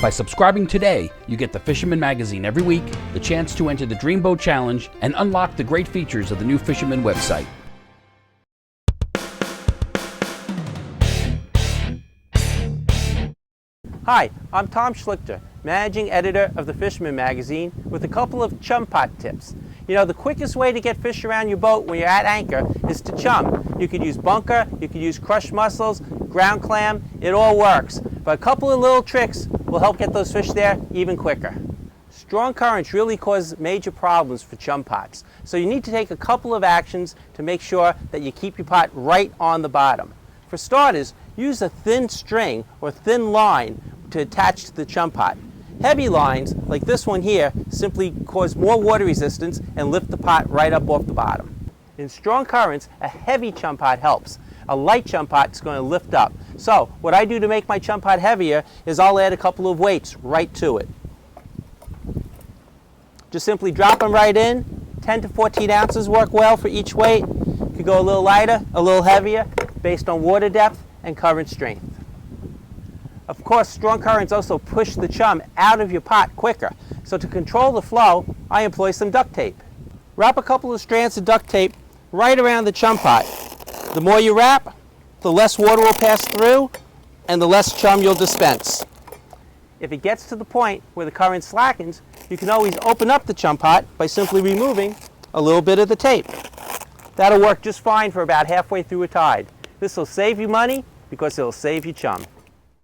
By subscribing today, you get the Fisherman Magazine every week, the chance to enter the Dreamboat Challenge, and unlock the great features of the new Fisherman website. Hi, I'm Tom Schlichter, Managing Editor of the Fisherman Magazine, with a couple of Chum Pot tips. You know, the quickest way to get fish around your boat when you're at anchor is to chum. You could use bunker, you could use crushed mussels, ground clam, it all works. But a couple of little tricks will help get those fish there even quicker. Strong currents really cause major problems for chum pots, so you need to take a couple of actions to make sure that you keep your pot right on the bottom. For starters, use a thin string or thin line to attach to the chum pot. Heavy lines, like this one here, simply cause more water resistance and lift the pot right up off the bottom. In strong currents, a heavy chum pot helps. A light chum pot is going to lift up. So what I do to make my chum pot heavier is I'll add a couple of weights right to it. Just simply drop them right in. 10 to 14 ounces work well for each weight. You could go a little lighter, a little heavier, based on water depth and current strength. Of course, strong currents also push the chum out of your pot quicker. So to control the flow, I employ some duct tape. Wrap a couple of strands of duct tape right around the chum pot. The more you wrap, the less water will pass through and the less chum you'll dispense. If it gets to the point where the current slackens, you can always open up the chum pot by simply removing a little bit of the tape. That'll work just fine for about halfway through a tide. This will save you money because it'll save you chum.